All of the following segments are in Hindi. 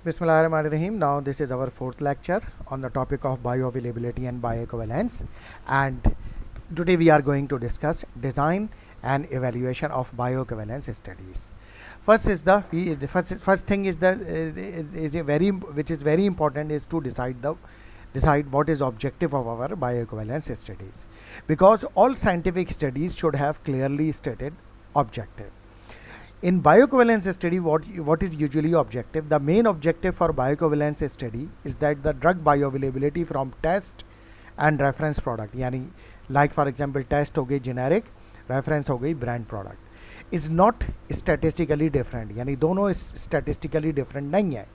Bismillahirrahmanirrahim. Now this is our fourth lecture on the topic of bioavailability and bioequivalence, and today we are going to discuss design and evaluation of bioequivalence studies. First thing is that is a very which is very important is to decide what is objective of our bioequivalence studies, because all scientific studies should have clearly stated objective. In bioequivalence study, what is usually objective? The main objective for bioequivalence study is that the drug bioavailability from test and reference product, यानी like for example test हो गई generic, reference हो गई brand product, is not statistically different, यानी दोनों statistically different नहीं है.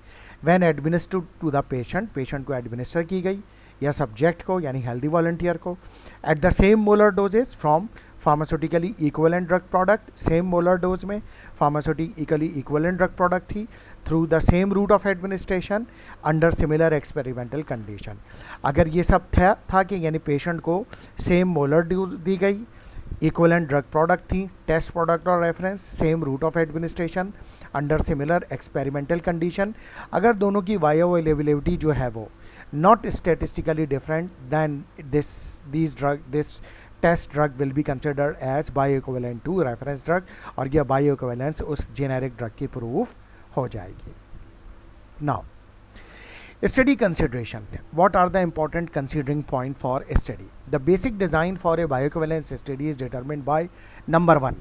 When administered to the patient को administer की गई या subject को यानी healthy volunteer को at the same molar dosage from pharmaceutically equivalent drug product, same molar dose में pharmaceutically equivalent drug product थी, through the same route of administration under similar experimental condition. अगर ये सब था कि यानी पेशेंट को सेम मोलर डोज दी गई, इक्वलेंट ड्रग प्रोडक्ट थी, टेस्ट प्रोडक्ट और reference, same route of administration under similar experimental condition, अगर दोनों की बायोअवेलेबिलिटी जो है वो not statistically different then this test drug will be considered as bioequivalent to reference drug, और यह बायोइक्विवेलेंस उस जेनेरिक ड्रग की प्रूफ हो जाएगी. Now study consideration. What are the important considering point for a study? The basic design for a bioequivalence study is determined by number 1,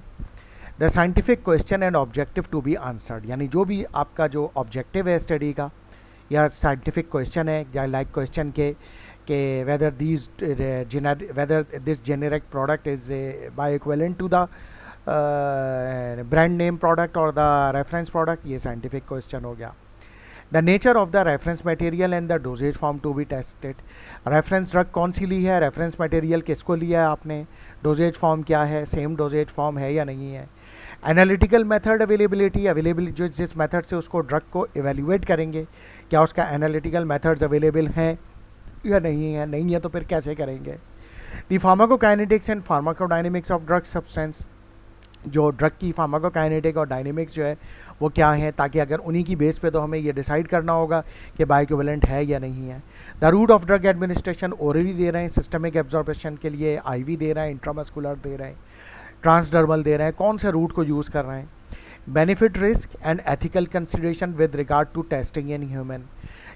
the scientific question and objective to be answered. यानी जो भी आपका जो objective है study का या scientific question है, या like question के whether this generic product is bioequivalent to the brand name product or the reference product, ये scientific question हो गया. The nature of the reference material and the dosage form to be tested. Reference drug कौन सी ली है, reference material किसको लिया है आपने, dosage form क्या है, same dosage form है या नहीं है. Analytical method availability जो जिस method से उसको drug को evaluate करेंगे, क्या उसका analytical methods available हैं या नहीं है तो फिर कैसे करेंगे. The pharmacokinetics and pharmacodynamics of drug substance, जो ड्रग की फार्माकोकाइनेटिक और डायनेमिक्स जो है वो क्या है, ताकि अगर उन्हीं की बेस पे तो हमें ये डिसाइड करना होगा कि बायोइक्विवेलेंट है या नहीं है. The route of drug administration, orally दे रहे हैं, सिस्टमिक एब्जॉर्प्शन के लिए आईवी दे रहे हैं, इंट्रामस्कुलर दे रहे हैं, ट्रांसडर्मल दे रहे हैं, कौन से रूट को यूज़ कर रहे हैं. Benefit risk and ethical consideration with regard to testing in human,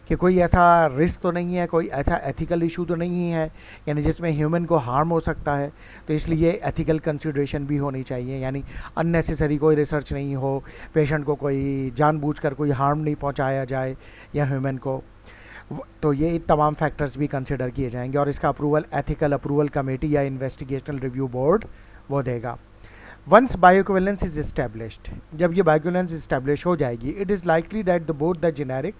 कि कोई ऐसा रिस्क तो नहीं है, कोई ऐसा एथिकल इशू तो नहीं है यानी जिसमें ह्यूमन को हार्म हो सकता है, तो इसलिए एथिकल कंसिडरेशन भी होनी चाहिए, यानी अननेसेसरी कोई रिसर्च नहीं हो, पेशेंट को कोई जानबूझकर कोई हार्म नहीं पहुंचाया जाए या ह्यूमन को, तो ये तमाम फैक्टर्स भी कंसिडर किए जाएंगे और इसका अप्रूवल एथिकल अप्रूवल कमेटी या इन्वेस्टिगेशनल रिव्यू बोर्ड वो देगा. वंस बायोइक्विवेलेंस इज इस्टेब्लिश्ड, जब ये बायोइक्विवेलेंस इस्टेब्लिश हो जाएगी, it is likely that the both the generic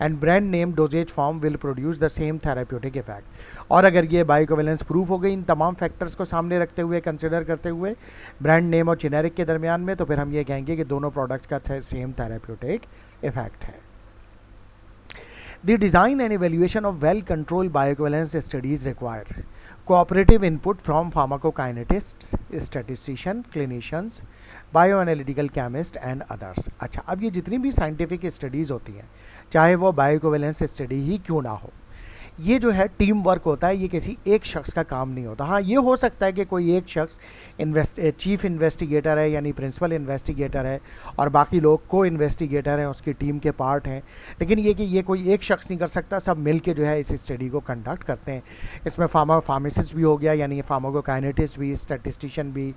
and brand name doses form will produce the same therapeutic effect. और अगर ये बायोइक्विवेलेंस प्रूफ हो गई इन तमाम फैक्टर्स को सामने रखते हुए, कंसिडर करते हुए ब्रांड नेम और जेनेरिक के दरमियान में, तो फिर हम ये कहेंगे कि दोनों प्रोडक्ट्स का सेम थेराप्यूटिक इफेक्ट है. The design and evaluation of well-controlled bioequivalence studies require cooperative input from pharmacokinetists, statisticians, clinicians, bioanalytical chemists and others. अच्छा, अब ये जितनी भी साइंटिफिक स्टडीज़ होती हैं, चाहे वो बायोइक्विवेलेंस स्टडी ही क्यों ना हो, ये जो है टीम वर्क होता है, ये किसी एक शख्स का काम नहीं होता. हाँ, ये हो सकता है कि कोई एक शख्स चीफ इन्वेस्टिगेटर है यानी प्रिंसिपल इन्वेस्टिगेटर है और बाकी लोग को इन्वेस्टिगेटर हैं, उसकी टीम के पार्ट हैं, लेकिन ये कि ये कोई एक शख्स नहीं कर सकता, सब मिल के जो है इस स्टडी को कंडक्ट करते हैं. इसमें फार्मासिस्ट भी हो गया यानी फार्माकोकाइनेटिस्ट भी, स्टैटिस्टिशियन भी,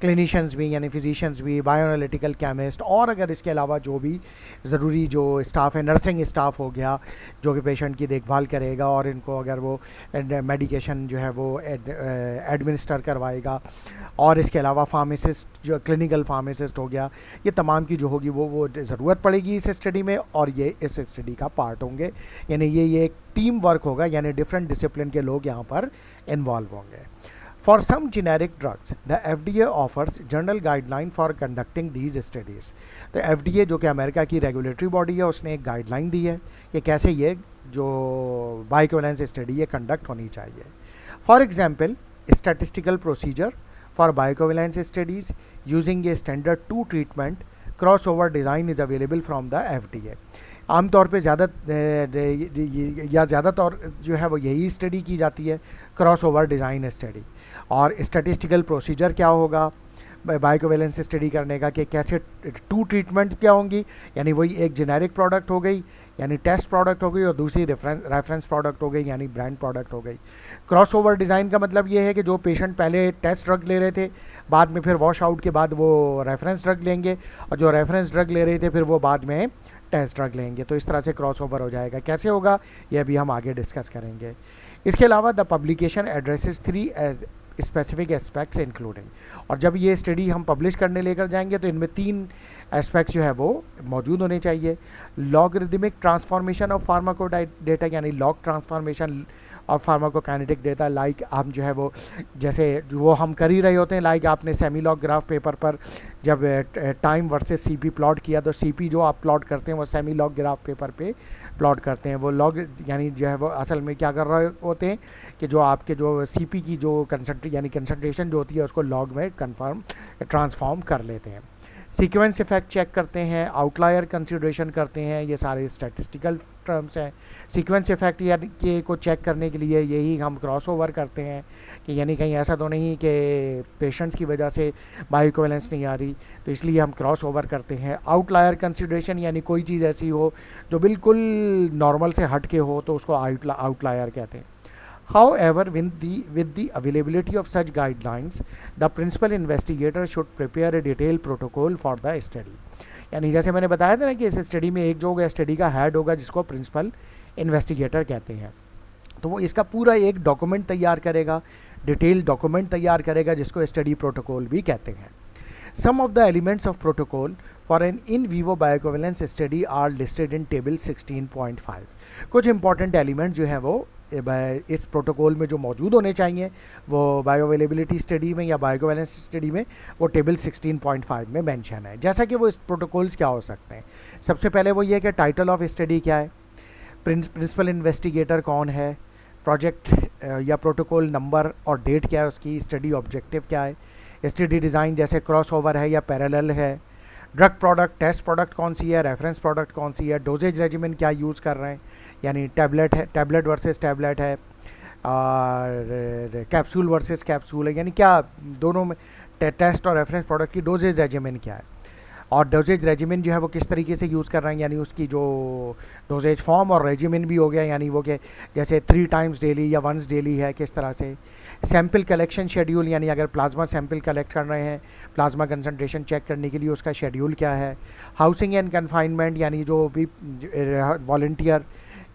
क्लिनिशियंस भी यानी फिजिशियंस भी, बायोएनालिटिकल केमिस्ट, और अगर इसके अलावा जो भी ज़रूरी जो स्टाफ है, नर्सिंग स्टाफ हो गया जो कि पेशेंट की देखभाल करेगा और इनको अगर वो मेडिकेशन जो है वो एडमिनिस्टर करवाएगा, और इसके अलावा फार्मासिस्ट जो क्लिनिकल फार्मासिस्ट हो गया, ये तमाम की जो होगी वो ज़रूरत पड़ेगी इस स्टडी में और ये इस स्टडी का पार्ट होंगे. यानी ये एक टीम वर्क होगा, यानी डिफरेंट डिसिप्लिन के लोग यहाँ पर इन्वॉल्व होंगे. For some generic drugs, the FDA offers general guideline for conducting these studies. तो FDA जो कि अमेरिका की रेगुलेटरी बॉडी है, उसने एक गाइडलाइन दी है कि कैसे ये जो बायोइक्विवेलेंस स्टडी ये कंडक्ट होनी चाहिए. For example, statistical procedure for bioequivalence studies using a standard 2 treatment cross over design is available from the FDA. आमतौर पे ज़्यादातर जो है वो यही स्टडी की जाती है, क्रॉस ओवर डिज़ाइन स्टडी। और स्टैटिस्टिकल प्रोसीजर क्या होगा बायोकोवेलेंस स्टडी करने का, कि कैसे टू ट्रीटमेंट क्या होंगी, यानी वही एक जेनेरिक प्रोडक्ट हो गई यानी टेस्ट प्रोडक्ट हो गई, और दूसरी रेफरेंस प्रोडक्ट हो गई यानी ब्रांड प्रोडक्ट हो गई। क्रॉस ओवर डिज़ाइन का मतलब ये है कि जो पेशेंट पहले टेस्ट ड्रग ले रहे थे, बाद में फिर वॉश आउट के बाद वो रेफरेंस ड्रग लेंगे, और जो रेफरेंस ड्रग ले रहे थे फिर वो बाद में टेस्ट ड्रग लेंगे। तो इस तरह से क्रॉस ओवर हो जाएगा। कैसे होगा ये अभी हम आगे डिस्कस करेंगे। इसके अलावा the publication addresses 3 specific aspects including, और जब ये स्टडी हम पब्लिश करने लेकर जाएंगे तो इनमें 3 एस्पेक्ट्स जो है वो मौजूद होने चाहिए। Logarithmic transformation of pharmaco data, यानी लॉग ट्रांसफॉर्मेशन और फार्माकोकाइनेटिक डेटा, लाइक हम जो है वो जैसे वो हम कर ही रहे होते हैं, लाइक आपने सेमी लॉग ग्राफ पेपर पर जब टाइम वर्सेस सीपी प्लॉट किया, तो सीपी जो आप प्लॉट करते हैं वो सेमी लॉग ग्राफ पेपर पे प्लॉट करते हैं। वो लॉग यानी जो है वो असल में क्या कर रहे होते हैं कि जो आपके जो सीपी की जो कंसंट्रेशन जो होती है उसको लॉग में ट्रांसफॉर्म कर लेते हैं। सीक्वेंस इफेक्ट चेक करते हैं, आउटलायर कंसिडरेशन करते हैं, ये सारे स्टैटिस्टिकल टर्म्स हैं। सीक्वेंस इफेक्ट यानी को चेक करने के लिए यही हम क्रॉस ओवर करते हैं कि यानी कहीं ऐसा तो नहीं कि पेशेंट्स की वजह से बायोइक्विवेलेंस नहीं आ रही, तो इसलिए हम क्रॉस ओवर करते हैं। आउटलायर कंसिडरेशन यानी कोई चीज़ ऐसी हो जो बिल्कुल नॉर्मल से हट के हो तो उसको आउटलायर कहते हैं। However, with the availability of such guidelines, the principal investigator should prepare a detailed protocol for the study. यानी जैसे मैंने बताया था ना कि इस स्टडी में एक जो होगा स्टडी का हेड होगा जिसको प्रिंसिपल इन्वेस्टिगेटर कहते हैं, तो वो इसका पूरा एक डॉक्यूमेंट तैयार करेगा, डिटेल डॉक्यूमेंट तैयार करेगा जिसको स्टडी प्रोटोकॉल भी कहते हैं। Some of the elements of protocol for an in vivo bioequivalence study are listed in table 16.5. कुछ इंपॉर्टेंट एलिमेंट जो है वो इस प्रोटोकॉल में जो मौजूद होने चाहिए वो बायोअवेलेबिलिटी स्टडी में या बायोइक्विवेलेंस स्टडी में वो टेबल 16.5 में मेंशन है। जैसा कि वो इस प्रोटोकॉल्स क्या हो सकते हैं, सबसे पहले वो ये कि टाइटल ऑफ स्टडी क्या है, प्रिंसिपल इन्वेस्टिगेटर कौन है, प्रोजेक्ट या प्रोटोकॉल नंबर और डेट क्या है उसकी, स्टडी ऑब्जेक्टिव क्या है, स्टडी डिज़ाइन जैसे क्रॉस ओवर है या पैरेलल है, ड्रग प्रोडक्ट टेस्ट प्रोडक्ट कौन सी है, रेफरेंस प्रोडक्ट कौन सी है, डोजेज रेजिमेंट क्या यूज़ कर रहे हैं, यानी टैबलेट है, टैबलेट वर्सेस टैबलेट है, और कैप्सूल वर्सेस कैप्सूल है, यानी क्या दोनों में टेस्ट और रेफरेंस प्रोडक्ट की डोजेज रेजिमेंट क्या है, और डोजेज रेजिमेन जो है वो किस तरीके से यूज़ कर रहे हैं, यानी उसकी जो डोजेज फॉर्म और रेजिमेन भी हो गया, यानी वो कि जैसे 3 टाइम्स डेली या वंस डेली है किस तरह से। सैम्पल कलेक्शन शेड्यूल, यानी अगर प्लाज्मा सैम्पल कलेक्ट कर रहे हैं प्लाज्मा कंसंट्रेशन चेक करने के लिए उसका शेड्यूल क्या है। हाउसिंग एंड कन्फाइनमेंट, यानी जो भी वॉल्टियर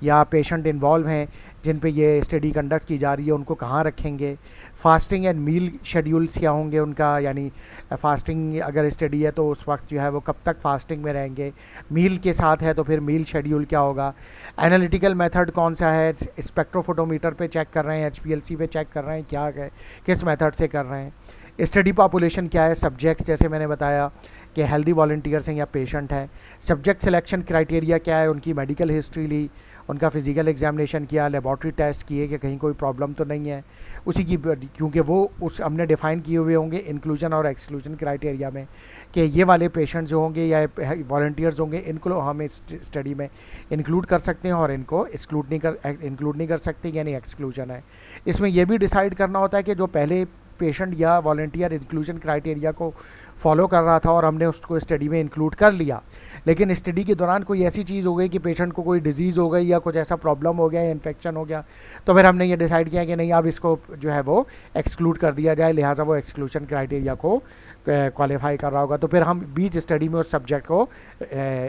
या पेशेंट इन्वॉल्व हैं जिन पे ये स्टडी कंडक्ट की जा रही है उनको कहाँ रखेंगे। फास्टिंग एंड मील शेड्यूल्स क्या होंगे उनका, यानी फास्टिंग अगर स्टडी है तो उस वक्त जो है वो कब तक फास्टिंग में रहेंगे, मील के साथ है तो फिर मील शेड्यूल क्या होगा। एनालिटिकल मेथड कौन सा है, स्पेक्ट्रोफोटोमीटर पे चेक कर रहे हैं, HPLC पे चेक कर रहे हैं, क्या है किस मेथड से कर रहे हैं। स्टडी पॉपुलेशन क्या है, सब्जेक्ट्स जैसे मैंने बताया कि हेल्दी वॉलंटियर्स हैं या पेशेंट हैं। सब्जेक्ट सिलेक्शन क्राइटेरिया क्या है, उनकी मेडिकल हिस्ट्री ली, उनका फिजिकल एग्जामिनेशन किया, लेबॉर्ट्री टेस्ट किए कि कहीं कोई प्रॉब्लम तो नहीं है उसी की, क्योंकि वो उस हमने डिफ़ाइन किए हुए होंगे इंक्लूजन और एक्सक्लूजन क्राइटेरिया में कि ये वाले पेशेंट्स जो होंगे या वॉलंटियर्स होंगे इनको हम इस स्टडी में इंक्लूड कर सकते हैं और इनको इंक्लूड नहीं कर सकते, यानी एक्सक्लूजन है। इसमें यह भी डिसाइड करना होता है कि जो पहले पेशेंट या वॉलंटियर इंक्लूजन क्राइटेरिया को फॉलो कर रहा था और हमने उसको स्टडी में इंक्लूड कर लिया, लेकिन स्टडी के दौरान कोई ऐसी चीज़ हो गई कि पेशेंट को कोई डिजीज़ हो गई या कुछ ऐसा प्रॉब्लम हो गया या इन्फेक्शन हो गया, तो फिर हमने ये डिसाइड किया कि नहीं अब इसको जो है वो एक्सक्लूड कर दिया जाए, लिहाजा वो एक्सक्लूजन क्राइटेरिया को क्वालिफाई कर रहा होगा, तो फिर हम बीच स्टडी में उस सब्जेक्ट को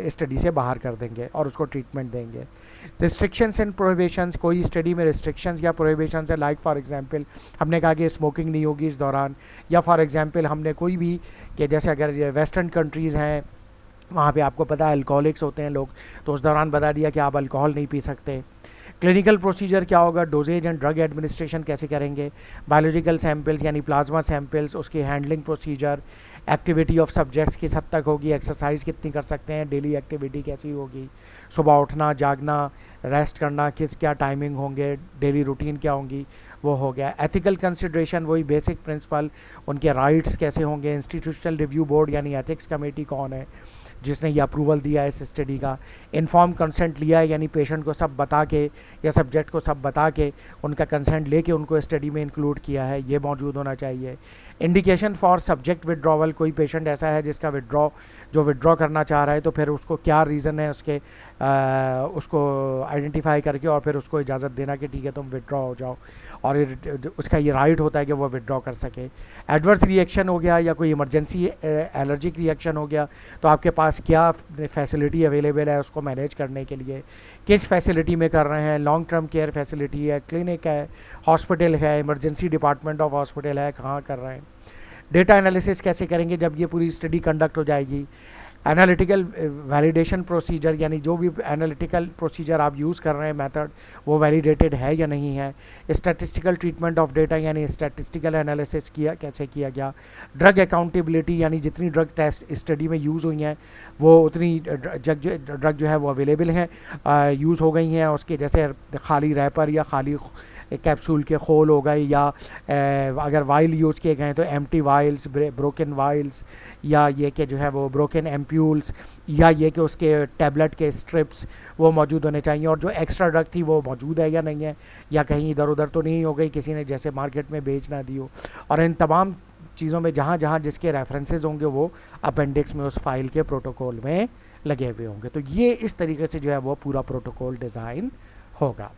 स्टडी से बाहर कर देंगे और उसको ट्रीटमेंट देंगे। रिस्ट्रिक्शंस एंड प्रोहिबिशंस, कोई स्टडी में रिस्ट्रिक्शंस या प्रोहिबिशंस है, लाइक फॉर एग्जांपल हमने कहा कि स्मोकिंग नहीं होगी इस दौरान, या फॉर एग्जांपल हमने कोई भी कि जैसे अगर वेस्टर्न कंट्रीज़ हैं वहाँ पे आपको पता है अल्कोहलिक्स होते हैं लोग, तो उस दौरान बता दिया कि आप अल्कोहल नहीं पी सकते। क्लिनिकल प्रोसीजर क्या होगा, डोजेज एंड ड्रग एडमिनिस्ट्रेशन कैसे करेंगे, बायोलॉजिकल सैंपल्स यानी प्लाज्मा सैंपल्स, उसकी handling procedure, activity of subjects किस हद तक होगी, एक्सरसाइज कितनी कर सकते हैं, डेली एक्टिविटी कैसी होगी, सुबह उठना जागना रेस्ट करना किस क्या टाइमिंग होंगे, डेली रूटीन क्या होंगी, वो हो गया। एथिकल कंसिड्रेशन वही बेसिक प्रिंसिपल, उनके राइट्स कैसे होंगे, इंस्टीट्यूशनल रिव्यू बोर्ड यानी एथिक्स कमेटी कौन है, जिसने ये अप्रूवल दिया है इस स्टडी का, इन्फॉर्म कंसेंट लिया है यानी पेशेंट को सब बता के या सब्जेक्ट को सब बता के उनका कंसेंट लेके उनको स्टडी में इंक्लूड किया है, ये मौजूद होना चाहिए। इंडिकेशन फॉर सब्जेक्ट विड्रॉवल, कोई पेशेंट ऐसा है जिसका विड्रॉ करना चाह रहा है तो फिर उसको क्या रीज़न है उसके उसको आइडेंटिफाई करके और फिर उसको इजाज़त देना कि ठीक है तुम विड्रॉ हो जाओ, और उसका ये राइट होता है कि वो विड्रॉ कर सके। एडवर्स रिएक्शन हो गया या कोई इमरजेंसी एलर्जिक रिएक्शन हो गया तो आपके पास क्या फैसिलिटी अवेलेबल है उसको मैनेज करने के लिए, किस फैसिलिटी में कर रहे हैं, लॉन्ग टर्म केयर फैसिलिटी है, क्लिनिक है, हॉस्पिटल है, इमरजेंसी डिपार्टमेंट ऑफ हॉस्पिटल है, कहाँ कर रहे हैं। डेटा एनालिसिस कैसे करेंगे जब ये पूरी स्टडी कंडक्ट हो जाएगी। एनालिटिकल वैलिडेशन प्रोसीजर यानी जो भी एनालिटिकल प्रोसीजर आप यूज़ कर रहे हैं मेथड वो वैलिडेटेड है या नहीं है। स्टैटिस्टिकल ट्रीटमेंट ऑफ डेटा यानी स्टैटिस्टिकल एनालिसिस कैसे किया गया। ड्रग अकाउंटेबिलिटी यानी जितनी ड्रग टेस्ट स्टडी में यूज़ हुई हैं वो उतनी ड्रग जो है वो अवेलेबल हैं, यूज़ हो गई हैं, उसके जैसे खाली रैपर या खाली कैप्सूल के खोल हो गए या अगर वाइल यूज़ किए गए तो एम्प्टी वाइल्स, ब्रोकन वाइल्स, या ये कि जो है वो ब्रोकन एम्प्यूल्स, या ये कि उसके टैबलेट के स्ट्रिप्स वो मौजूद होने चाहिए, और जो एक्स्ट्रा ड्रग थी वो मौजूद है या नहीं है, या कहीं इधर उधर तो नहीं हो गई किसी ने जैसे मार्केट में बेच ना दी हो। और इन तमाम चीज़ों में जहाँ जहाँ जिसके रेफरेंसेस होंगे वो अपेंडिक्स में उस फाइल के प्रोटोकॉल में लगे हुए होंगे। तो ये इस तरीके से जो है वो पूरा प्रोटोकॉल डिज़ाइन होगा।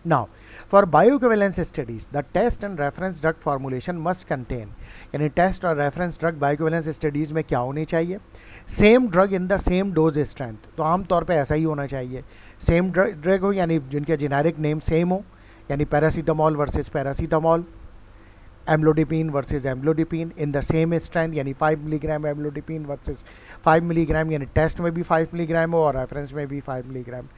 Now, for bioequivalence studies, the test and reference drug formulation must contain, यानी टेस्ट और रेफरेंस ड्रग बायोइक्विवेलेंस स्टडीज़ में क्या होनी चाहिए, same drug in the same dose strength, तो आमतौर पे ऐसा ही होना चाहिए, सेम ड्रग हो यानी जिनके जेनेरिक नेम सेम हो, यानी paracetamol versus paracetamol, amlodipine versus amlodipine in the same strength, यानी 5 मिलीग्राम एम्लोडिपिन वर्सेस 5 मिलीग्राम, यानी टेस्ट में भी 5 मिलीग्राम हो और रेफरेंस में भी 5 milligram.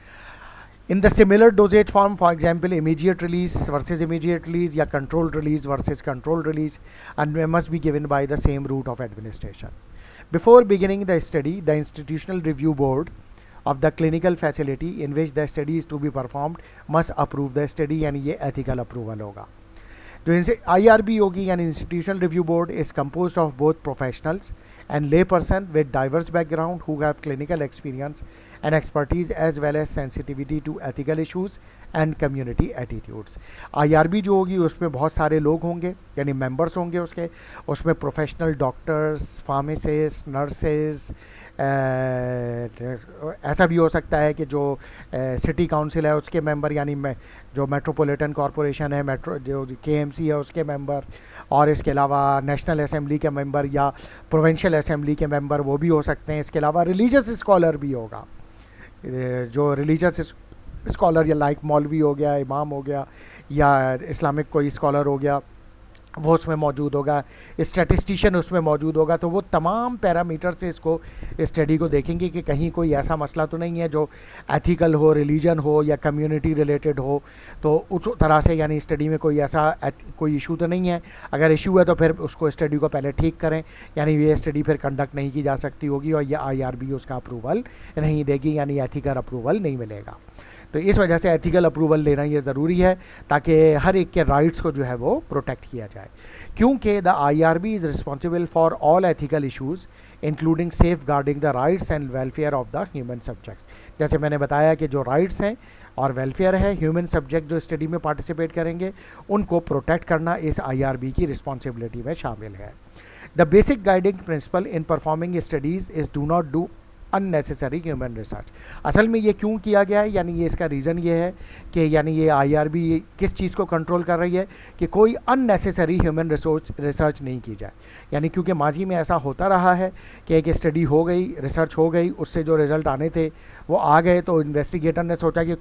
In the similar dosage form, for example, immediate release versus immediate release या controlled release versus controlled release, and must be given by the same route of administration. Before beginning the study, the institutional review board of the clinical facility in which the study is to be performed must approve the study, यानी ये ethical approval होगा। जो इनसे IRB होगी यानी institutional review board is composed of both professionals and lay person with diverse background who have clinical experience and expertise as well as sensitivity to ethical issues and community attitudes। IRB जो होगी उसमें बहुत सारे लोग होंगे यानी मेंबर्स होंगे उसके, उसमें प्रोफेशनल डॉक्टर्स, फार्मासिस्ट, नर्सेज, ऐसा भी हो सकता है कि जो सिटी काउंसिल है उसके मेंबर यानी जो मेट्रोपॉलिटन कॉरपोरेशन है, मेट्रो जो KMC है उसके मेंबर, और इसके अलावा नेशनल असेंबली के मेंबर या प्रोविंशियल असेंबली के मेंबर वो भी हो सकते हैं। इसके अलावा रिलीजियस स्कॉलर भी होगा, जो रिलीजियस स्कॉलर या लाइक मौलवी हो गया, इमाम हो गया, या इस्लामिक कोई स्कॉलर हो गया वो उसमें मौजूद होगा, स्टैटिस्टिशियन उसमें मौजूद होगा। तो वो तमाम पैरामीटर से इसको स्टडी को देखेंगे कि कहीं कोई ऐसा मसला तो नहीं है जो एथिकल हो, रिलीजन हो या कम्युनिटी रिलेटेड हो, तो उस तरह से यानी स्टडी में कोई ऐसा कोई इशू तो नहीं है। अगर इशू है तो फिर उसको स्टडी को पहले ठीक करें, यानी ये स्टडी फिर कंडक्ट नहीं की जा सकती होगी और ये IRB उसका अप्रूवल नहीं देगी, यानी एथिकल अप्रूवल नहीं मिलेगा। तो इस वजह से एथिकल अप्रूवल लेना ये ज़रूरी है ताकि हर एक के राइट्स को जो है वो प्रोटेक्ट किया जाए, क्योंकि the IRB is responsible for all ethical issues including safeguarding the rights and welfare of the human subjects. जैसे मैंने बताया कि जो राइट्स हैं और वेलफेयर है, ह्यूमन सब्जेक्ट जो स्टडी में पार्टिसिपेट करेंगे उनको प्रोटेक्ट करना इस IRB की रिस्पॉन्सिबिलिटी में शामिल है। The basic guiding principal in performing studies is do not do unnecessary human research. असल में ये क्यों किया गया है, यानी ये इसका रीज़न ये है कि यानी ये IRB किस चीज़ को कंट्रोल कर रही है कि कोई अननेसेसरी ह्यूमन रिसर्च नहीं की जाए। यानी क्योंकि माजी में ऐसा होता रहा है कि एक स्टडी हो गई, रिसर्च हो गई, उससे जो रिज़ल्ट आने थे वो आ गए, तो इन्वेस्टिगेटर ने सोचा कि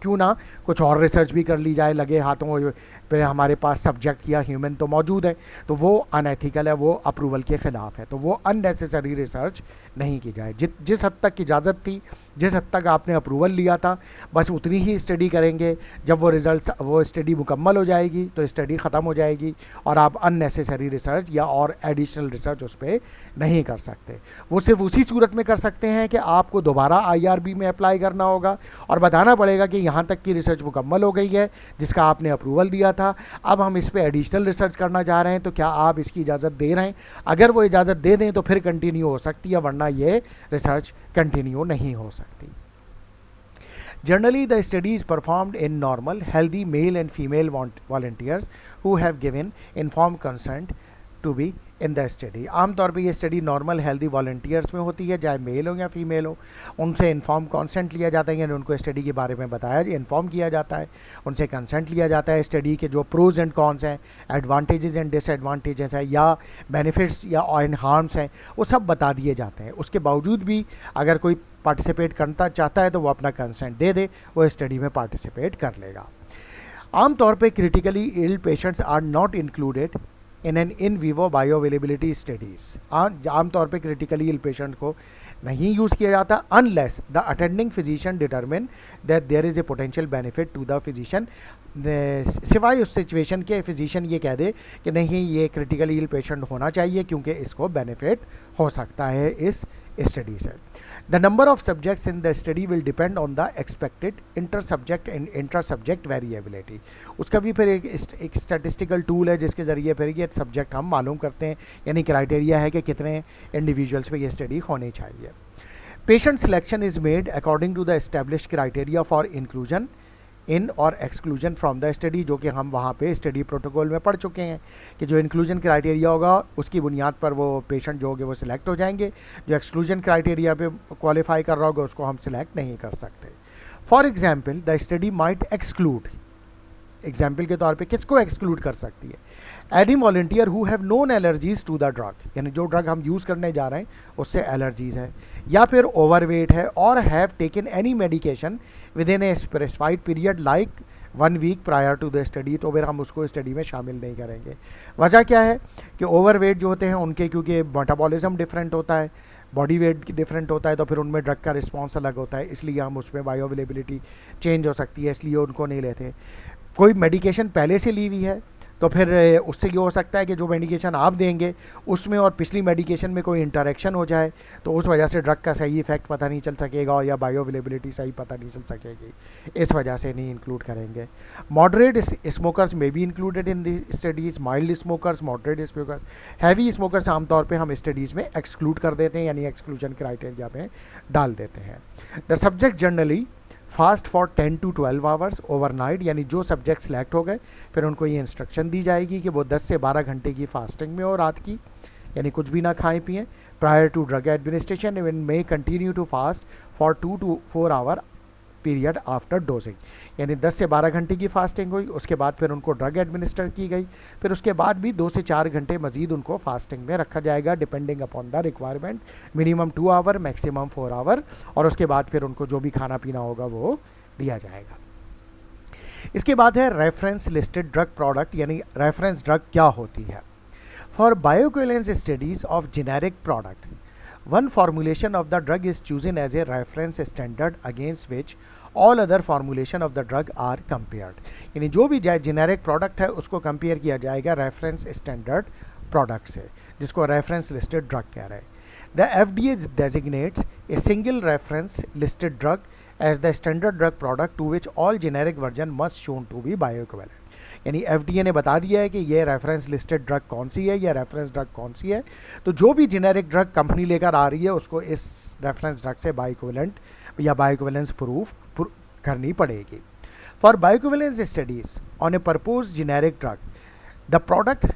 क्यों ना कुछ और रिसर्च भी कर ली जाए, लगे हाथों फिर हमारे पास सब्जेक्ट या ह्यूमन तो मौजूद है, तो वो अनएथिकल है, वो अप्रूवल के ख़िलाफ़ है। तो वो अननेसेसरी रिसर्च नहीं की जाए। जिस हद तक इजाज़त थी जिस हद तक आपने अप्रूवल लिया था बस उतनी ही स्टडी करेंगे। जब वो स्टडी मुकम्मल हो जाएगी तो स्टडी ख़त्म हो जाएगी और आप अननेसेसरी रिसर्च या और एडिशनल रिसर्च उस पर नहीं कर सकते। वो सिर्फ उसी सूरत में कर सकते हैं कि आपको दोबारा IRB में अप्लाई करना होगा और बताना पड़ेगा कि यहाँ तक की रिसर्च मुकम्मल हो गई है जिसका आपने अप्रूवल दिया था, अब हम इस पर एडिशनल रिसर्च करना चाह रहे हैं, तो क्या आप इसकी इजाज़त दे रहे हैं। अगर वो इजाज़त दे दें तो फिर कंटिन्यू हो सकती है, वरना ये रिसर्च कंटिन्यू नहीं हो सकती। Generally, the study is performed in normal, healthy male and female volunteers who have given informed consent to be in the study. आमतौर पे ये स्टडी नॉर्मल हेल्दी वॉल्टियर्स में होती है, चाहे मेल हो या फीमेल हो। उनसे इन्फॉर्म कंसेंट लिया जाता है, यानी उनको स्टडी के बारे में बताया इन्फॉर्म किया जाता है, उनसे कंसेंट लिया जाता है। स्टडी के जो प्रोज एंड कॉन्स हैं, एडवांटेजेस एंड डिसएडवांटेजेस हैं या बेनिफिट्स या एंड हार्म्स हैं, वो सब बता दिए जाते हैं। उसके बावजूद भी अगर कोई पार्टिसिपेट करना चाहता है तो वो अपना कंसेंट दे दे, वो स्टडी में पार्टिसिपेट कर लेगा। आमतौर पे critically ill patients are not included in vivo bioavailability studies. आमतौर पे क्रिटिकली इल पेशेंट को नहीं यूज़ किया जाता unless the attending physician determine that there is a potential benefit to the physician. सिवाय उस सिचुएशन के फिजिशियन ये कह दे कि नहीं ये क्रिटिकली इल पेशेंट होना चाहिए क्योंकि इसको बेनिफिट हो सकता है इस स्टडी से। The number of subjects in the study will depend on the expected inter subject and intra subject variability. उसका भी फिर एक स्टैटिस्टिकल टूल है जिसके ज़रिए फिर ये सब्जेक्ट हम मालूम करते हैं, यानी क्राइटेरिया है कि कितने इंडिविजुअल्स पे ये स्टडी होनी चाहिए। Patient selection is made according to the established criteria for inclusion in और एक्सक्लूजन फ्रॉम द स्टडी, जो कि हम वहाँ पे स्टडी प्रोटोकॉल में पढ़ चुके हैं कि जो इंक्लूजन क्राइटेरिया होगा उसकी बुनियाद पर वो पेशेंट जो होंगे वो सिलेक्ट हो जाएंगे, जो एक्सक्लूजन क्राइटेरिया पे क्वालिफाई कर रहा होगा उसको हम सिलेक्ट नहीं कर सकते। For example the study might exclude, example के तौर पे किसको एक्सक्लूड कर सकती है, any volunteer who have known allergies to the drug, यानी जो ड्रग हम यूज़ करने जा रहे हैं उससे एलर्जीज़ है, या फिर ओवरवेट है और have taken any medication within a specified period like 1 week prior to the study, तो फिर हम उसको स्टडी में शामिल नहीं करेंगे। वजह क्या है कि ओवरवेट जो होते हैं उनके क्योंकि मेटाबॉलिज्म डिफरेंट होता है, बॉडी वेट डिफरेंट होता है, तो फिर उनमें ड्रग का रिस्पॉन्स अलग होता है, इसलिए हम उसमें बायोअवेलेबिलिटी चेंज हो सकती है, इसलिए उनको नहीं लेते। कोई मेडिकेशन पहले से ली हुई है तो फिर उससे ये हो सकता है कि जो मेडिकेशन आप देंगे उसमें और पिछली मेडिकेशन में कोई इंटरेक्शन हो जाए तो उस वजह से ड्रग का सही इफेक्ट पता नहीं चल सकेगा या बायोअवेलेबिलिटी सही पता नहीं चल सकेगी, इस वजह से नहीं इंक्लूड करेंगे। मॉडरेट स्मोकर्स में be included in the studies, mild smokers, moderate smokers, heavy smokers आमतौर पर हम स्टडीज़ में एक्सक्लूड कर देते हैं, यानी एक्सक्लूजन क्राइटेरिया में डाल देते हैं। The subject generally fast for 10 to 12 hours overnight, यानी जो सब्जेक्ट सेलेक्ट हो गए फिर उनको ये इंस्ट्रक्शन दी जाएगी कि वो 10 से 12 घंटे की फास्टिंग में हो रात की, यानी कुछ भी ना खाएं पिएं। Prior to drug administration one may continue to fast for 2 to 4 hour period after dosing, यानी 10 से 12 घंटे की फास्टिंग हुई, उसके बाद फिर उनको ड्रग एडमिनिस्टर की गई, फिर उसके बाद भी 2 से 4 घंटे मजीद उनको फास्टिंग में रखा जाएगा depending upon the requirement, minimum 2 hour maximum 4 hour, और उसके बाद फिर उनको जो भी खाना पीना होगा वो दिया जाएगा। इसके बाद है रेफरेंस लिस्टेड ड्रग प्रोडक्ट, यानी रेफरेंस ड्रग क्या होती है। For bioequivalence studies of generic product, one formulation of the drug is chosen as a reference standard against which all other formulation of the drug are compared, यानी जो भी जेनेरिक प्रोडक्ट है उसको कंपेयर किया जाएगा रेफरेंस स्टैंडर्ड प्रोडक्ट से, जिसको रेफरेंस लिस्टेड ड्रग कह रहे हैं। The FDA designates a single reference listed drug as the standard drug product to which all generic version must shown to be bioequivalent, यानी FDA ने बता दिया है कि ये रेफरेंस लिस्टेड ड्रग कौन सी है या रेफरेंस ड्रग कौन सी है, तो जो भी जेनेरिक ड्रग कंपनी लेकर आ रही है उसको इस रेफरेंस ड्रग से बायोइक्विवेलेंट या बायोइक्विवेलेंस प्रूफ करनी पड़ेगी। For bioequivalence studies on a propose generic drug the product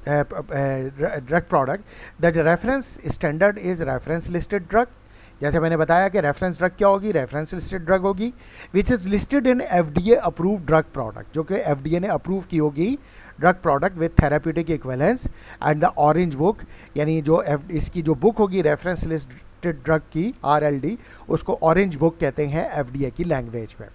drug product the reference standard is reference listed drug, जैसे मैंने बताया कि रेफरेंस ड्रग क्या होगी, रेफरेंस लिस्टेड ड्रग होगी, which is listed in FDA approved drug product, जो कि FDA ने अप्रूव की होगी drug product with therapeutic equivalence, and the orange book, यानी जो इसकी जो बुक होगी रेफरेंस लिस्टेड ड्रग की RLD, उसको ऑरेंज बुक कहते हैं FDA की लैंग्वेज में।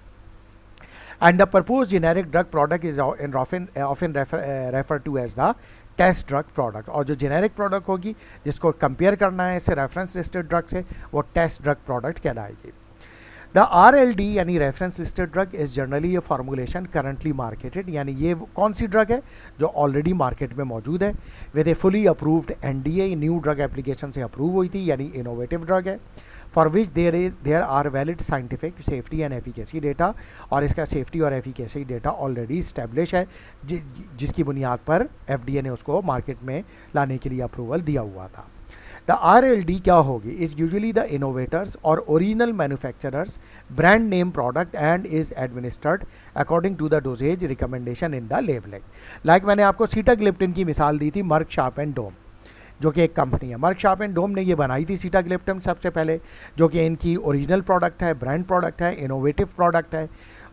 And the propose generic drug product is often referred to as the test drug product, और जो जेनेरिक प्रोडक्ट होगी जिसको कंपेयर करना है इससे रेफरेंस लिस्टेड ड्रग से, वो टेस्ट ड्रग प्रोडक्ट कहलाएगी। द RLD यानी reference listed drug is generally ये फॉर्मुलेशन करंटली मार्केटेड, यानी ये कौन सी ड्रग है जो ऑलरेडी मार्केट में मौजूद है, with a fully approved NDA, new drug application से अप्रूव हुई थी, यानी इनोवेटिव ड्रग है, for which there are valid scientific safety and efficacy data, और इसका सेफ्टी और एफिकेसी डेटा ऑलरेडी इस्टेब्लिश है, जिसकी बुनियाद पर FDA ने उसको मार्केट में लाने के लिए अप्रूवल दिया हुआ था। द RLD क्या होगी, इज यूजुअली द इनोवेटर्स और original manufacturers brand name product and is administered according to the dosages recommendation in the labeling. Like मैंने आपको सीटाग्लिप्टिन की मिसाल दी थी, मर्क शार्प एंड डोम जो कि एक कंपनी है। मर्क शार्प एंड डोम ने ये बनाई थी सीटाग्लिप्टिन सबसे पहले, जो कि इनकी ओरिजिनल प्रोडक्ट है, ब्रांड प्रोडक्ट है, इनोवेटिव प्रोडक्ट है,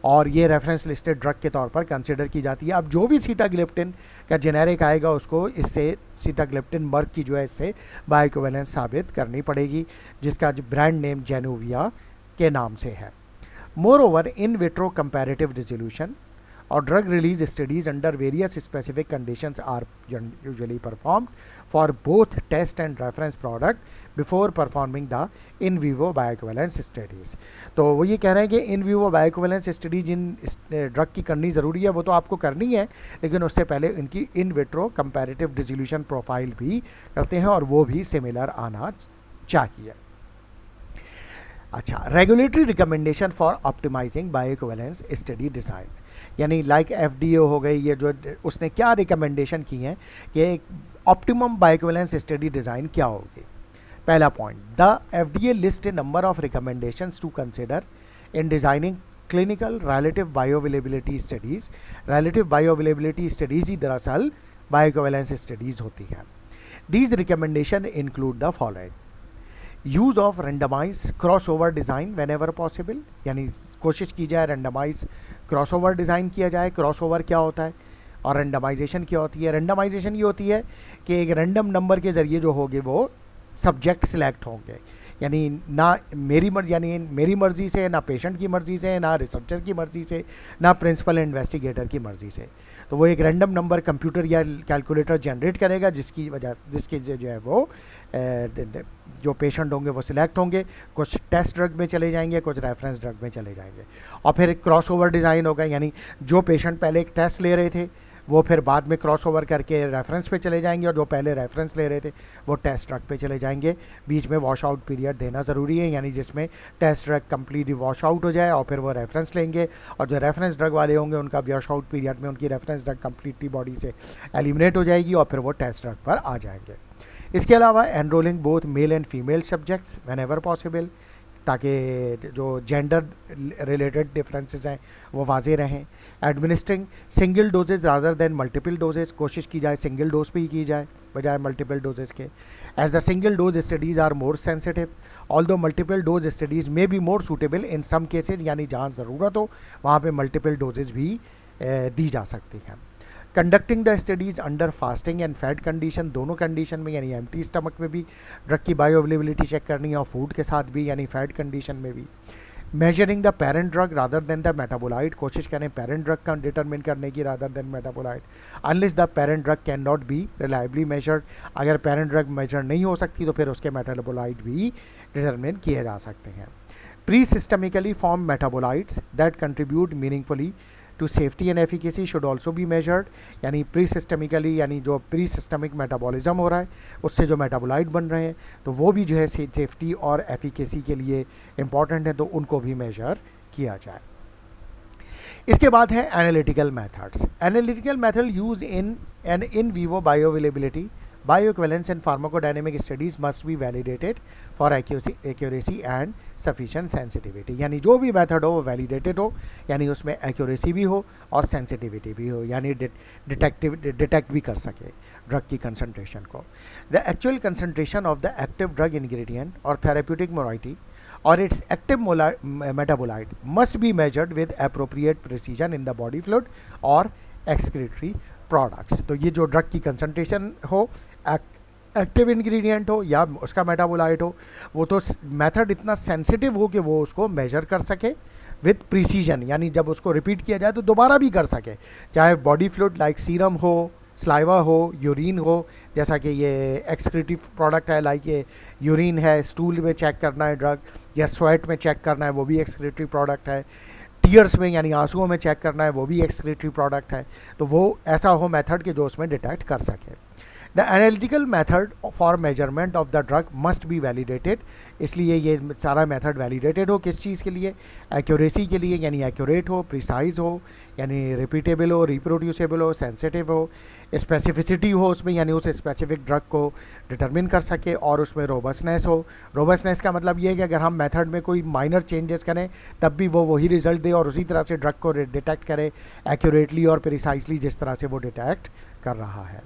और ये रेफरेंस लिस्टेड ड्रग के तौर पर कंसिडर की जाती है। अब जो भी सीटाग्लिप्टिन का जेनेरिक आएगा उसको इससे सीटाग्लिप्टिन मर्क की जो है इससे बायोइक्विवेलेंस साबित करनी पड़ेगी, जिसका ब्रांड नेम जेनोविया के नाम से है। Moreover in vitro comparative resolution और drug release studies under various specific conditions are usually performed for both test and reference product before performing the in vivo bioequivalence studies. तो वो ये कह रहे हैं कि इन विवो बायोइक्विवेलेंस स्टडी जिन ड्रग की करनी ज़रूरी है वो तो आपको करनी है, लेकिन उससे पहले इनकी इन विट्रो कंपैरेटिव डिसोल्यूशन प्रोफाइल भी करते हैं और वो भी सिमिलर आना चाहिए। अच्छा, regulatory recommendation for optimizing bioequivalence study design, यानी लाइक FDA हो गई, ये जो उसने क्या रिकमेंडेशन की हैं कि ऑप्टिमम बायोइक्विवेलेंस स्टडी डिज़ाइन क्या होगी। पहला point, the FDA list a number of recommendations to consider in designing clinical relative bioavailability studies. Relative bioavailability studies ही दरअसल बायोइक्विवेलेंस स्टडीज़ होती हैं। These recommendation include the following: use of randomize crossover design whenever possible, यानी कोशिश की जाए रेंडमाइज क्रॉसओवर डिज़ाइन किया जाए। क्रॉसओवर क्या होता है और रेंडमाइजेशन क्या होती है? रेंडमाइजेशन ये होती है कि एक रैंडम नंबर के ज़रिए जो होंगे वो सब्जेक्ट सिलेक्ट होंगे, यानी ना मेरी मर्ज़ी से, ना पेशेंट की मर्ज़ी से, ना रिसर्चर की मर्ज़ी से, ना प्रिंसिपल इन्वेस्टिगेटर की मर्ज़ी से। तो वो एक रैंडम नंबर कंप्यूटर या कैलकुलेटर जनरेट करेगा, जिसकी जो है वो जो पेशेंट होंगे वो सिलेक्ट होंगे, कुछ टेस्ट ड्रग में चले जाएंगे, कुछ रेफरेंस ड्रग में चले जाएंगे। और फिर क्रॉसओवर डिज़ाइन होगा, यानी जो पेशेंट पहले एक टेस्ट ले रहे थे वो फिर बाद में क्रॉसओवर करके रेफरेंस पे चले जाएंगे, और जो पहले रेफरेंस ले रहे थे वो टेस्ट ड्रग पे चले जाएंगे। बीच में वॉश आउट पीरियड देना ज़रूरी है, यानी जिसमें test drug completely wash out हो जाए और फिर वो रेफरेंस लेंगे, और जो रेफरेंस ड्रग वाले होंगे उनका वॉश आउट पीरियड में उनकी रेफरेंस ड्रग कम्प्लीटली बॉडी से एलिमिनेट हो जाएगी और फिर वो टेस्ट ड्रग पर आ जाएंगे। इसके अलावा enrolling both male and female subjects whenever possible, ताकि जो जेंडर रिलेटेड डिफरेंसेस हैं वो वाजे रहें। Administering single dosages rather than multiple dosages, कोशिश की जाए सिंगल डोज पे ही की जाए बजाय मल्टीपल डोजेज के। As the single dose studies are more sensitive although multiple dose studies may be more suitable in some cases, यानी जहाँ ज़रूरत हो वहाँ पे मल्टीपल डोजेज भी दी जा सकती हैं। Conducting the studies under fasting and fat condition, दोनों कंडीशन में, यानी एम्प्टी स्टमक में भी ड्रग की बायोअवेलेबिलिटी चेक करनी है और फूड के साथ भी, यानी फैट कंडीशन में भी। Measuring the parent drug rather than the metabolite, कोशिश करें पेरेंट ड्रग का डिटरमिन करने की rather than metabolite. Unless the parent drug can not be reliably measured, अगर पेरेंट ड्रग मेजर नहीं हो सकती तो फिर उसके मेटाबोलाइट भी डिटरमिन किए जा सकते हैं। Presystemically form metabolites that contribute meaningfully to safety and efficacy should also be measured, यानी प्री सिस्टमिकली, यानी जो प्री सिस्टमिक मेटाबॉलिज्म हो रहा है उससे जो मेटाबोलाइट बन रहे हैं तो वो भी जो है सेफ्टी और एफिकेसी के लिए इम्पॉर्टेंट है, तो उनको भी मेजर किया जाए। इसके बाद है analytical methods. Analytical method use in vivo bioavailability, bioequivalence and pharmacodynamic studies must be validated for accuracy and sufficient sensitivity, यानी जो भी मेथड हो वो वैलिडेटेड हो, यानी उसमें एक्यूरेसी भी हो और सेंसिटिविटी भी हो, यानी डिटेक्ट भी कर सके ड्रग की कंसंट्रेशन को। The actual concentration of the active drug ingredient और थेरेप्यूटिक मोराइटी और its active metabolite must be measured with appropriate precision in the body fluid और excretory products। तो ये जो ड्रग की कंसंट्रेशन हो, एक्टिव इंग्रेडिएंट हो या उसका मेटाबोलाइट हो, वो तो मेथड इतना सेंसिटिव हो कि वो उसको मेजर कर सके विथ प्रिसीजन, यानी जब उसको रिपीट किया जाए तो दोबारा भी कर सके, चाहे बॉडी फ्लूइड लाइक सीरम हो स्लाइवा हो, यूरिन हो, जैसा कि ये एक्सक्रीटिव प्रोडक्ट है, लाइक ये यूरिन है, स्टूल में चेक करना है ड्रग, या स्वेट में चेक करना है, वो भी एक्सक्रीटिव प्रोडक्ट है। टीयर्स में यानी आंसुओं में चेक करना है, वो भी एक्सक्रीटिव प्रोडक्ट है। तो वो ऐसा हो मेथड के जो उसमें डिटेक्ट कर सके। The analytical method for measurement of the drug must be validated, इसलिए ये सारा मेथड वैलिडेटेड हो। किस चीज़ के लिए? एक्यूरेसी के लिए, यानी एक्यूरेट हो, प्रिसाइज हो, यानी रिपीटेबल हो, रिप्रोड्यूसेबल हो, सेंसिटिव हो, स्पेसिफिसिटी हो उसमें, यानी उस स्पेसिफिक ड्रग को डिटरमिन कर सके, और उसमें रोबस्टनेस हो। रोबस्टनेस का मतलब ये है कि अगर हम मेथड में कोई माइनर चेंजेस करें तब भी वो वही रिजल्ट दे और उसी तरह से ड्रग को डिटेक्ट करे एक्यूरेटली और प्रिसाइजली जिस तरह से वो डिटेक्ट कर रहा है।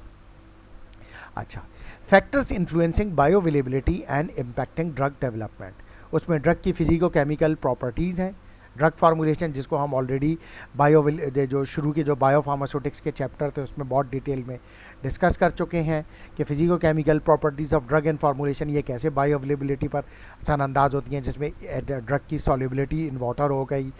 अच्छा, factors influencing bioavailability and impacting drug development, उसमें ड्रग की फिजिको केमिकल प्रॉपर्टीज़ हैं, ड्रग फार्मूलेशन जिसको हम ऑलरेडी जो शुरू के जो बायोफार्मास्यूटिक्स के चैप्टर थे उसमें बहुत डिटेल में डिस्कस कर चुके हैं कि physico chemical properties of drug and formulation ये कैसे बायोअवेलेबिलिटी पर असरअंदाज होती हैं, जिसमें ड्रग की सॉल्युबिलिटी इन वाटर हो गई,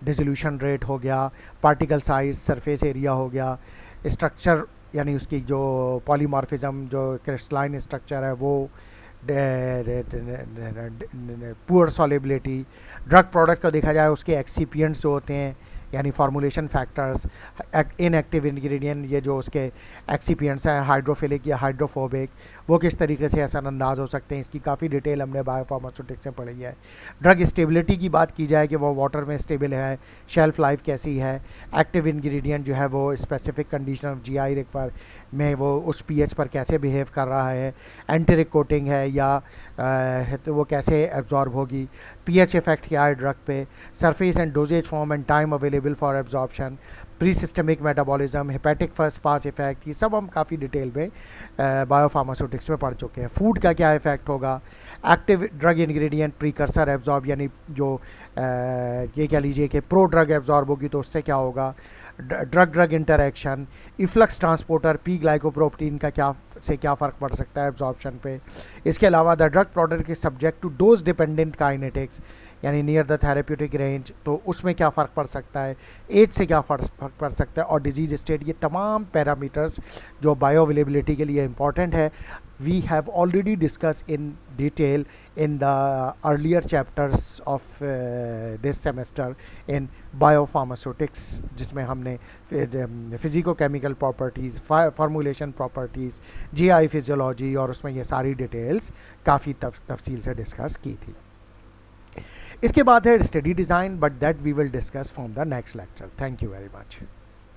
डिसोल्यूशन रेट हो गया, पार्टिकल साइज, सरफेस एरिया हो गया, स्ट्रक्चर यानी उसकी जो पॉलीमॉर्फिज्म जो क्रिस्टलाइन स्ट्रक्चर है वो, पुअर सॉलिबिलिटी, ड्रग प्रोडक्ट को देखा जाए उसके एक्सिपिएंट्स जो होते हैं यानी फार्मूलेशन फैक्टर्स, इनएक्टिव इंग्रेडिएंट ये जो उसके एक्सिपिएंट्स हैं हाइड्रोफिलिक या हाइड्रोफोबिक, वो किस तरीके से असरअंदाज हो सकते हैं, इसकी काफ़ी डिटेल हमने बायोफार्मास्यूटिक्स में पढ़ी है। ड्रग स्टेबिलिटी की बात की जाए कि वो वाटर में स्टेबल है, शेल्फ लाइफ कैसी है, एक्टिव इंग्रेडिएंट जो है वो specific condition of GI require में वो उस पीएच पर कैसे बिहेव कर रहा है, एंटेरिक कोटिंग है या तो वो कैसे एब्जॉर्ब होगी, पीएच इफेक्ट क्या है ड्रग पे, surface and doses form and time available for absorption, pre systemic metabolism, hepatic first pass effect, ये सब हम काफ़ी डिटेल में बायोफार्मास्यूटिक्स में पढ़ चुके हैं। फूड का क्या इफेक्ट होगा, active drug ingredient precursor absorb यानी जो ये कह लीजिए कि प्रो ड्रग एब्जॉर्ब होगी तो उससे क्या होगा, drug drug interaction, efflux transporter P glycoprotein का क्या फ़र्क पड़ सकता है एब्जॉर्प्शन पे। इसके अलावा द ड्रग प्रोडक्ट के subject to dose dependent kinetics यानी नियर द थेरेप्यूटिक रेंज, तो उसमें क्या फ़र्क पड़ सकता है, एज से क्या फ़र्क पड़ सकता है, और डिजीज़ स्टेट, ये तमाम पैरामीटर्स जो बायोअवेलेबिलिटी के लिए इंपॉर्टेंट है we have already discussed in detail in the earlier chapters of this semester in biopharmaceutics, जिसमें हमने physico chemical properties, formulation properties, GI physiology और उसमें ये सारी डिटेल्स काफ़ी तफसील से डिस्कस की थी। इसके बाद है study design, but that we will discuss from the next lecture. Thank you very much.